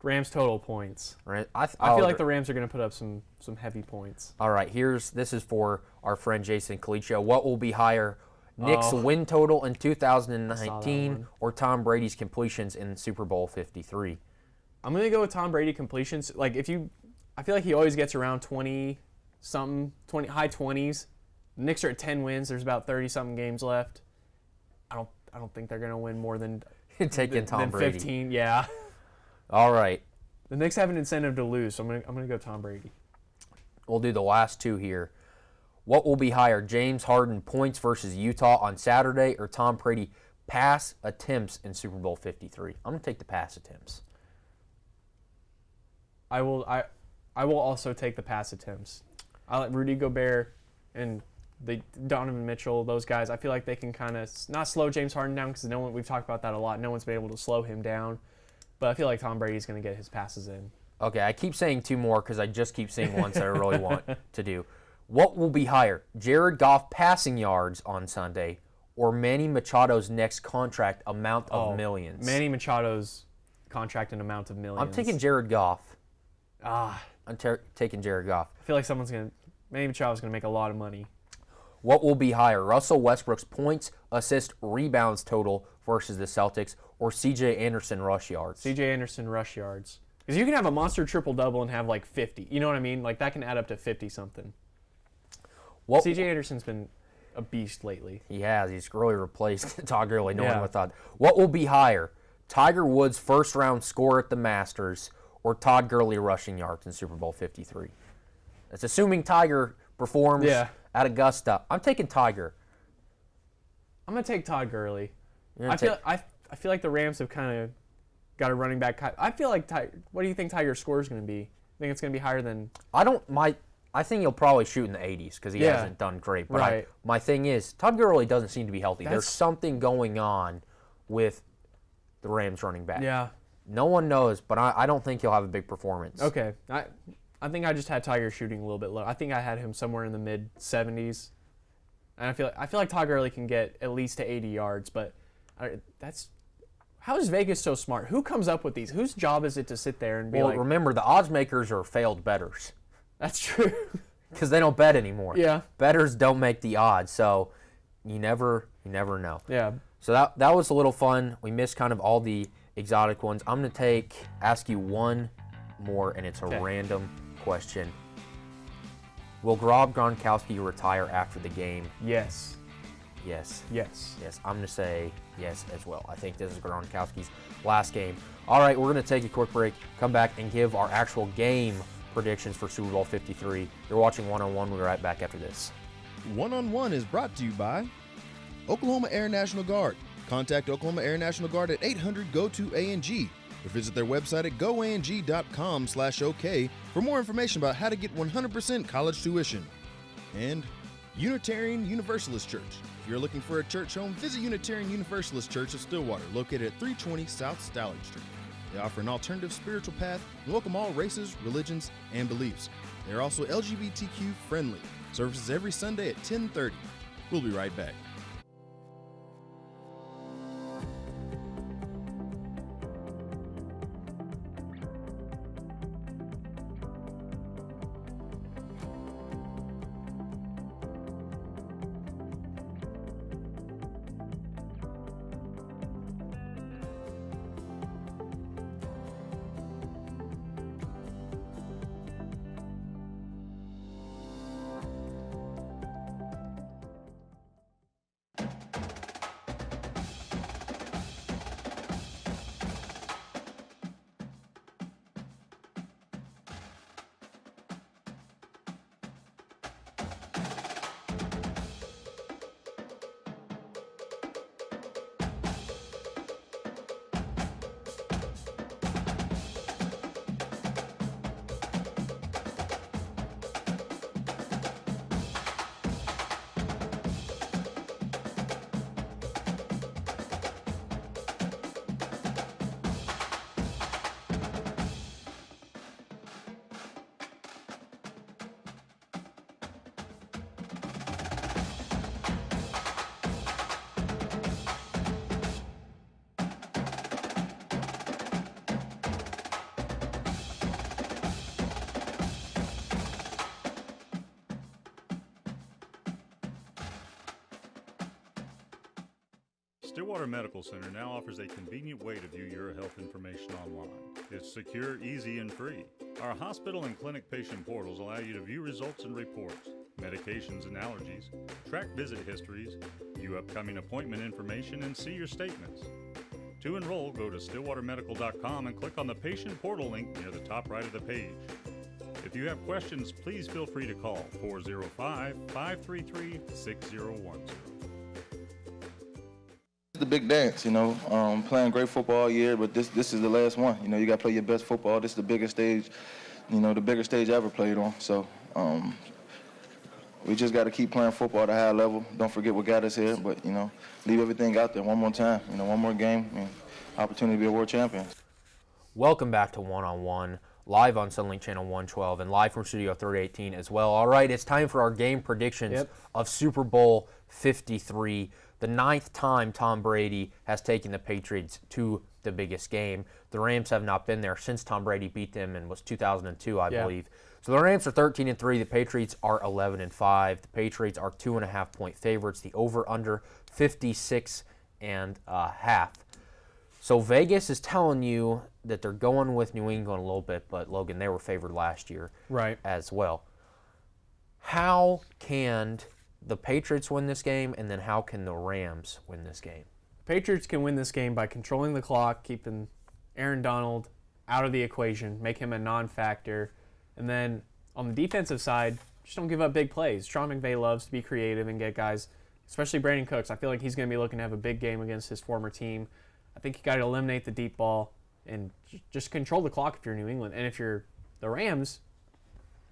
Rams total points. Right. I feel like the Rams are going to put up some heavy points. All right, this is for our friend Jason Calicio. What will be higher, Knicks win total in 2019 or Tom Brady's completions in Super Bowl 53? I'm going to go with Tom Brady completions. Like I feel like he always gets around 20-something, high 20s. The Knicks are at 10 wins. There's about 30-something games left. I don't think they're going to win more than Tom Brady. 15. Yeah. All right. The Knicks have an incentive to lose, so I'm gonna go Tom Brady. We'll do the last two here. What will be higher, James Harden points versus Utah on Saturday or Tom Brady pass attempts in Super Bowl 53? I'm going to take the pass attempts. I will also take the pass attempts. I like Rudy Gobert and Donovan Mitchell, those guys. I feel like they can kind of not slow James Harden down because we've talked about that a lot. No one's been able to slow him down. But I feel like Tom Brady's going to get his passes in. Okay, I keep saying two more because I just keep seeing ones that I really want to do. What will be higher, Jared Goff passing yards on Sunday or Manny Machado's next contract amount of millions? Manny Machado's contract and amount of millions. I'm taking Jared Goff. I'm taking Jared Goff. I feel like Manny Machado's going to make a lot of money. What will be higher, Russell Westbrook's points, assists, rebounds total versus the Celtics or C.J. Anderson rush yards? C.J. Anderson rush yards. Because you can have a monster triple-double and have like 50. You know what I mean? Like that can add up to 50-something. C.J. Anderson's been a beast lately. He has. He's really replaced Todd Gurley. No one would have thought. What will be higher, Tiger Woods' first-round score at the Masters or Todd Gurley rushing yards in Super Bowl 53? That's assuming Tiger performs at Augusta. I'm taking Tiger. I'm going to take Todd Gurley. I feel like the Rams have kind of got a running back. I feel like what do you think Tiger's score is going to be? I think it's going to be higher than. I think he'll probably shoot in the 80s because he hasn't done great. But my thing is, Todd Gurley doesn't seem to be healthy. There's something going on with the Rams running back. Yeah. No one knows, but I don't think he'll have a big performance. Okay. I think I just had Tiger shooting a little bit low. I think I had him somewhere in the mid-70s. And I feel like Todd Gurley can get at least to 80 yards, but how is Vegas so smart? Who comes up with these? Whose job is it to sit there and be like... Well, remember, the odds makers are failed bettors. That's true. Because they don't bet anymore. Yeah. Bettors don't make the odds, so you never know. Yeah. So that was a little fun. We missed kind of all the exotic ones. I'm going to ask you one more, and it's a random question. Will Rob Gronkowski retire after the game? Yes. Yes. Yes. Yes. I'm going to say yes as well. I think this is Gronkowski's last game. All right, we're going to take a quick break, come back, and give our actual game predictions for Super Bowl 53. You're watching One on One. We'll be right back after this. One on One is brought to you by Oklahoma Air National Guard. Contact Oklahoma Air National Guard at 800-GO-TO-ANG or visit their website at goang.com/OK for more information about how to get 100% college tuition. And Unitarian Universalist Church. If you're looking for a church home, visit Unitarian Universalist Church of Stillwater, located at 320 South Stallion Street. They offer an alternative spiritual path and welcome all races, religions, and beliefs. They are also LGBTQ friendly. Services every Sunday at 10:30. We'll be right back. Stillwater Medical Center now offers a convenient way to view your health information online. It's secure, easy, and free. Our hospital and clinic patient portals allow you to view results and reports, medications and allergies, track visit histories, view upcoming appointment information, and see your statements. To enroll, go to stillwatermedical.com and click on the patient portal link near the top right of the page. If you have questions, please feel free to call 405-533-6010. The big dance, playing great football all year, but this is the last one. You got to play your best football. This is the biggest stage, the biggest stage I ever played on. So we just got to keep playing football at a high level. Don't forget what got us here, but, leave everything out there one more time. One more game and opportunity to be a world champion. Welcome back to One on One, live on Sunlink Channel 112 and live from Studio 318 as well. All right, it's time for our game predictions of Super Bowl 53. The 9th time Tom Brady has taken the Patriots to the biggest game. The Rams have not been there since Tom Brady beat them in 2002, I believe. So the Rams are 13-3. The Patriots are 11-5. The Patriots are 2.5-point favorites. The over/under 56.5. So Vegas is telling you that they're going with New England a little bit, but Logan, they were favored last year, as well. How can the Patriots win this game, and then how can the Rams win this game? Patriots can win this game by controlling the clock, keeping Aaron Donald out of the equation, make him a non-factor. And then on the defensive side, just don't give up big plays. Sean McVay loves to be creative and get guys, especially Brandon Cooks. I feel like he's going to be looking to have a big game against his former team. I think you got to eliminate the deep ball and just control the clock if you're New England. And if you're the Rams,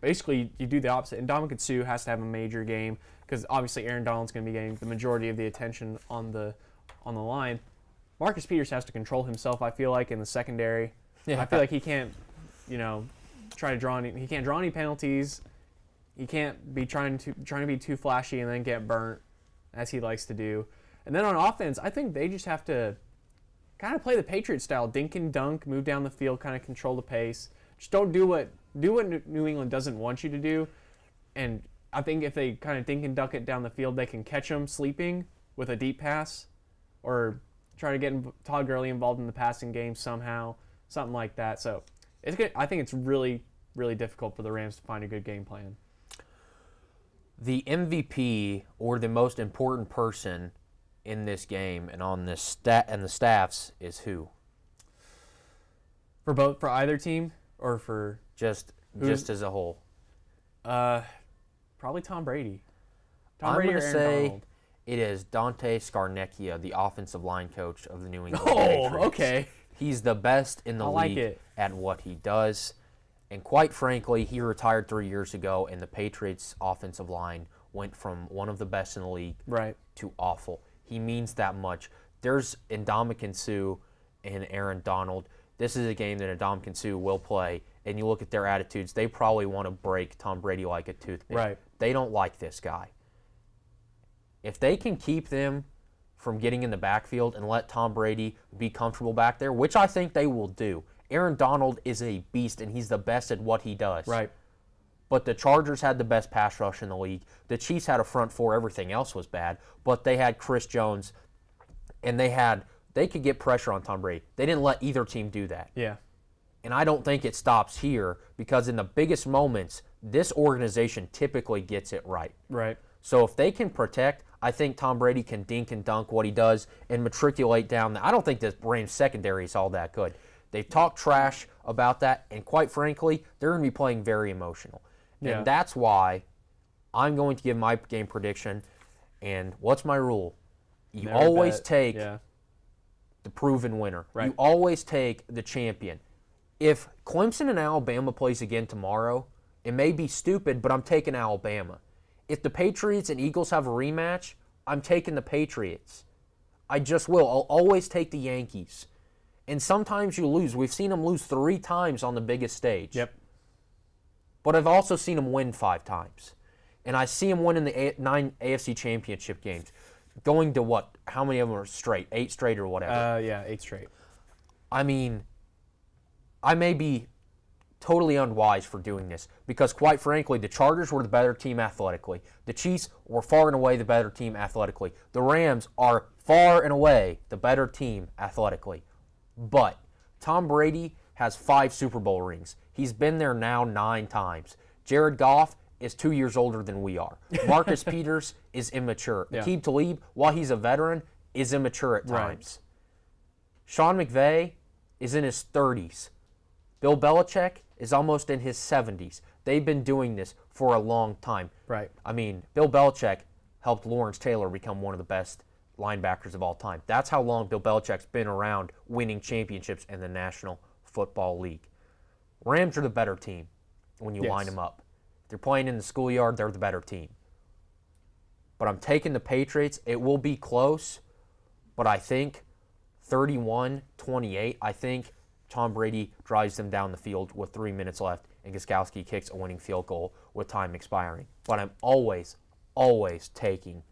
basically you do the opposite. And Ndamukong Suh has to have a major game because obviously Aaron Donald's going to be getting the majority of the attention on the line. Marcus Peters has to control himself, I feel like, in the secondary. I feel like he can't, try to draw he can't draw any penalties. He can't be trying to be too flashy and then get burnt, as he likes to do. And then on offense, I think they just have to kind of play the Patriot style, dink and dunk, move down the field, kind of control the pace. Just don't do what New England doesn't want you to do. And I think if they kind of dink and dunk it down the field, they can catch them sleeping with a deep pass, or try to get Todd Gurley involved in the passing game somehow, something like that. So it's good. I think it's really, really difficult for the Rams to find a good game plan. The MVP, or the most important person in this game and on this and the staffs, is who? For either team, or for just as a whole? Probably Tom Brady. I'm going to say it is Dante Scarnecchia, the offensive line coach of the New England Patriots. Okay. He's the best in the league at what he does. And quite frankly, he retired 3 years ago, and the Patriots' offensive line went from one of the best in the league to awful. He means that much. There's Ndamukong Suh and Aaron Donald. This is a game that Ndamukong Suh will play, and you look at their attitudes, they probably want to break Tom Brady like a toothpick. They don't like this guy. If they can keep them from getting in the backfield and let Tom Brady be comfortable back there, which I think they will do. Aaron Donald is a beast, and he's the best at what he does. But the Chargers had the best pass rush in the league. The Chiefs had a front four. Everything else was bad. But they had Chris Jones, and they could get pressure on Tom Brady. They didn't let either team do that. And I don't think it stops here, because in the biggest moments, this organization typically gets it right. So if they can protect, I think Tom Brady can dink and dunk what he does and matriculate down. I don't think the Rams secondary is all that good. They've talked trash about that, and quite frankly, they're going to be playing very emotional. And that's why I'm going to give my game prediction. And what's my rule? You always take the proven winner. You always take the champion. If Clemson and Alabama plays again tomorrow, it may be stupid, but I'm taking Alabama. If the Patriots and Eagles have a rematch, I'm taking the Patriots. I just will. I'll always take the Yankees. And sometimes you lose. We've seen them lose 3 times on the biggest stage. But I've also seen them win 5 times. And I see them winning the 9 AFC championship games. Going to what? How many of them are straight? 8 straight or whatever? 8 straight. I mean, I may be totally unwise for doing this because, quite frankly, the Chargers were the better team athletically. The Chiefs were far and away the better team athletically. The Rams are far and away the better team athletically. But Tom Brady has 5 Super Bowl rings. He's been there now 9 times. Jared Goff is 2 years older than we are. Marcus Peters is immature. Yeah. Aqib Talib, while he's a veteran, is immature at times. Right. Sean McVay is in his 30s. Bill Belichick is almost in his 70s. They've been doing this for a long time. Right. I mean, Bill Belichick helped Lawrence Taylor become one of the best linebackers of all time. That's how long Bill Belichick's been around winning championships in the National Football League. Rams are the better team when you line them up. If they're playing in the schoolyard, they're the better team. But I'm taking the Patriots. It will be close, but I think 31-28, I think Tom Brady drives them down the field with 3 minutes left, and Gostkowski kicks a winning field goal with time expiring. But I'm always taking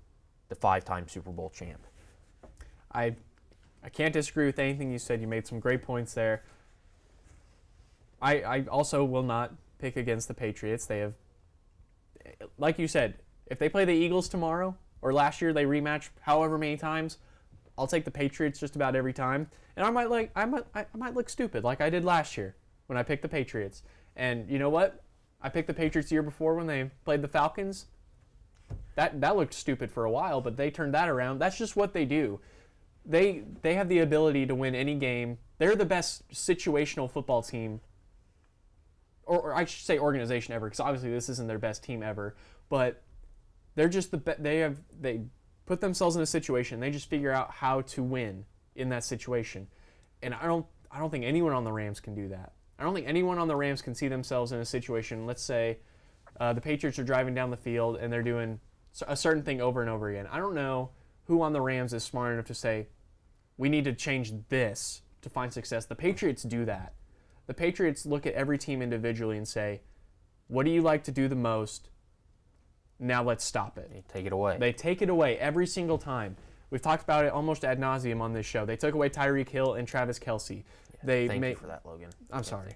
the 5-time Super Bowl champ. I can't disagree with anything you said. You made some great points there. I also will not pick against the Patriots. They have, like you said, if they play the Eagles tomorrow, or last year they rematch however many times, I'll take the Patriots just about every time. And I might look stupid like I did last year when I picked the Patriots. And you know what? I picked the Patriots the year before when they played the Falcons. That looked stupid for a while, but they turned that around. That's just what they do. They have the ability to win any game. They're the best situational football team, or I should say organization ever, because obviously this isn't their best team ever. But they're just they put themselves in a situation. They just figure out how to win in that situation. And I don't think anyone on the Rams can do that. I don't think anyone on the Rams can see themselves in a situation, let's say the Patriots are driving down the field and they're doing a certain thing over and over again. I don't know who on the Rams is smart enough to say, we need to change this to find success. The Patriots do that. The Patriots look at every team individually and say, what do you like to do the most? Now let's stop it. They take it away. They take it away every single time. We've talked about it almost ad nauseum on this show. They took away Tyreek Hill and Travis Kelce. Thank you for that, Logan. I'm sorry.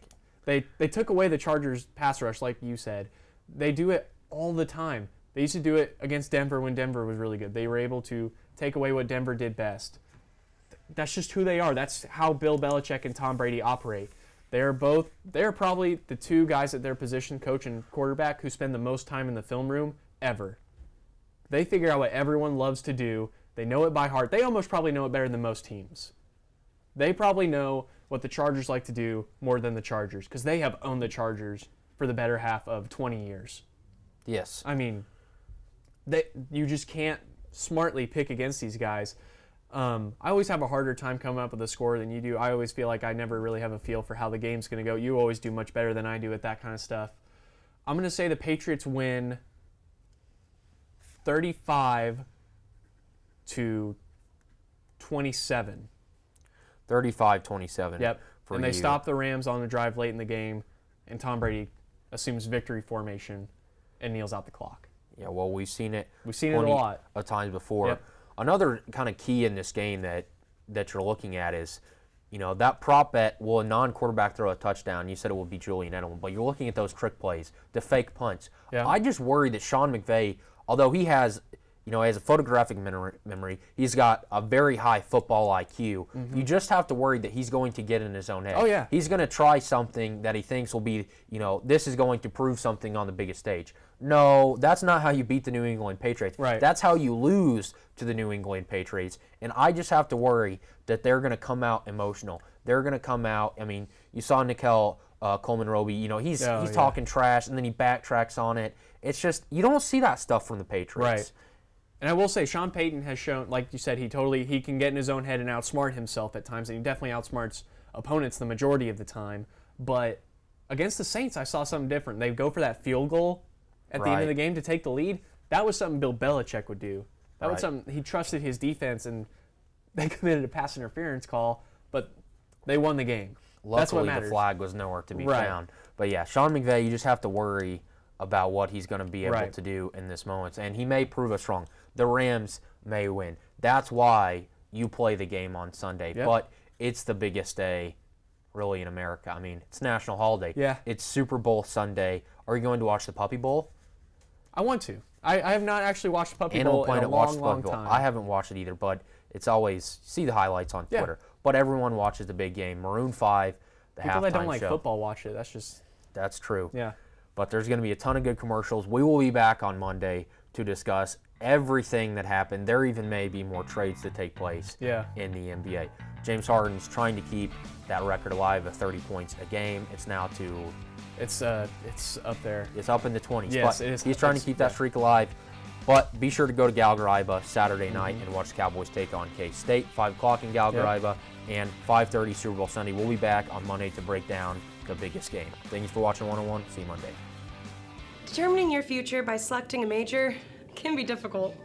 They took away the Chargers pass rush, like you said. They do it all the time. They used to do it against Denver when Denver was really good. They were able to take away what Denver did best. That's just who they are. That's how Bill Belichick and Tom Brady operate. They're probably the two guys at their position, coach and quarterback, who spend the most time in the film room ever. They figure out what everyone loves to do. They know it by heart. They almost probably know it better than most teams. They probably know what the Chargers like to do more than the Chargers, because they have owned the Chargers for the better half of 20 years. Yes. I mean, you just can't smartly pick against these guys. I always have a harder time coming up with a score than you do. I always feel like I never really have a feel for how the game's going to go. You always do much better than I do at that kind of stuff. I'm going to say the Patriots win 35-27. 35-27. Yep. And they stop the Rams on the drive late in the game, and Tom Brady assumes victory formation and kneels out the clock. Yeah, well, we've seen it a lot of times before. Yep. Another kind of key in this game that you're looking at is, that prop bet, will a non-quarterback throw a touchdown? You said it will be Julian Edelman, but you're looking at those trick plays, the fake punts. Yeah. I just worry that Sean McVay, although he has a photographic memory, he's got a very high football IQ. Mm-hmm. You just have to worry that he's going to get in his own head. Oh, yeah. He's going to try something that he thinks will be, this is going to prove something on the biggest stage. No, that's not how you beat the New England Patriots. Right. That's how you lose to the New England Patriots. And I just have to worry that they're going to come out emotional. They're going to come out, you saw Nickel Coleman-Roby, he's talking trash, and then he backtracks on it. It's just, you don't see that stuff from the Patriots. Right. And I will say, Sean Payton has shown, like you said, he can get in his own head and outsmart himself at times, and he definitely outsmarts opponents the majority of the time. But against the Saints, I saw something different. They go for that field goal at the end of the game to take the lead. That was something Bill Belichick would do. That was something he trusted his defense, and they committed a pass interference call, but they won the game. Luckily, that's what matters. The flag was nowhere to be found. But yeah, Sean McVay, you just have to worry about what he's going to be able to do in this moment. And he may prove us wrong. The Rams may win. That's why you play the game on Sunday. Yep. But it's the biggest day really, in America. I mean, it's national holiday. Yeah. It's Super Bowl Sunday. Are you going to watch the Puppy Bowl? I want to. I have not actually watched Puppy Animal Bowl in a Planet watched long, the long Puppy Bowl. time. I haven't watched it either, but it's always, see the highlights on Yeah. Twitter. But everyone watches the big game. Maroon 5, the People halftime that don't like show. football watch it. That's just, That's true. yeah. But there's going to be a ton of good commercials. We will be back on Monday to discuss everything that happened. There even may be more trades to take place Yeah. in the NBA. James Harden's trying to keep that record alive of 30 points a game. It's now to... It's up there. It's up in the 20s. Yes, but it is. He's trying to keep that streak alive. But be sure to go to Gallagher-Iba Saturday night and watch the Cowboys take on K-State. 5 o'clock in Gallagher-Iba and 5:30 Super Bowl Sunday. We'll be back on Monday to break down the biggest game. Thank you for watching 101. See you Monday. Determining your future by selecting a major can be difficult.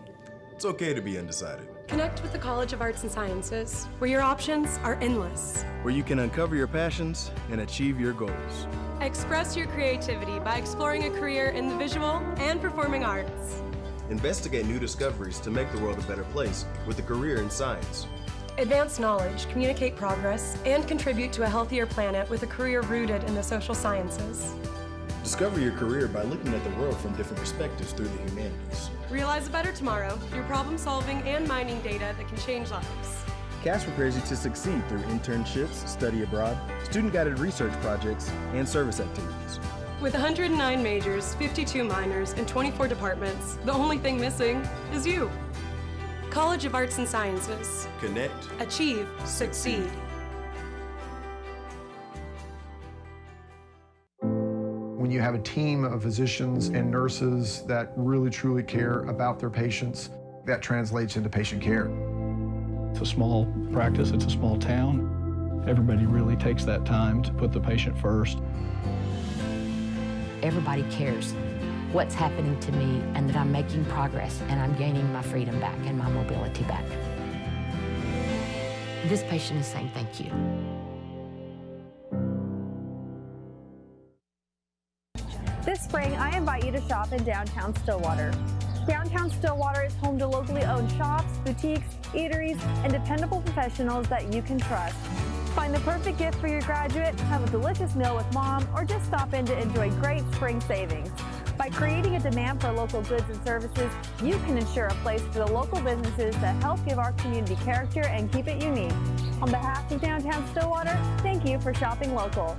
It's okay to be undecided, Connect with the College of Arts and Sciences, where your options are endless. where you can uncover your passions and achieve your goals. Express your creativity by exploring a career in the visual and performing arts. Investigate new discoveries to make the world a better place with a career in science. Advance knowledge, communicate progress, and contribute to a healthier planet with a career rooted in the social sciences. Discover your career by looking at the world from different perspectives through the humanities. Realize a better tomorrow through problem solving and mining data that can change lives. CAS prepares you to succeed through internships, study abroad, student-guided research projects, and service activities. With 109 majors, 52 minors, and 24 departments, the only thing missing is you. College of Arts and Sciences. Connect. Achieve. Succeed. When you have a team of physicians and nurses that really truly care about their patients, that translates into patient care. It's a small practice, it's a small town. Everybody really takes that time to put the patient first. Everybody cares what's happening to me and that I'm making progress and I'm gaining my freedom back and my mobility back. This patient is saying thank you. This spring, I invite you to shop in downtown Stillwater. Downtown Stillwater is home to locally owned shops, boutiques, eateries, and dependable professionals that you can trust. Find the perfect gift for your graduate, have a delicious meal with mom, or just stop in to enjoy great spring savings. By creating a demand for local goods and services, you can ensure a place for the local businesses that help give our community character and keep it unique. On behalf of Downtown Stillwater, thank you for shopping local.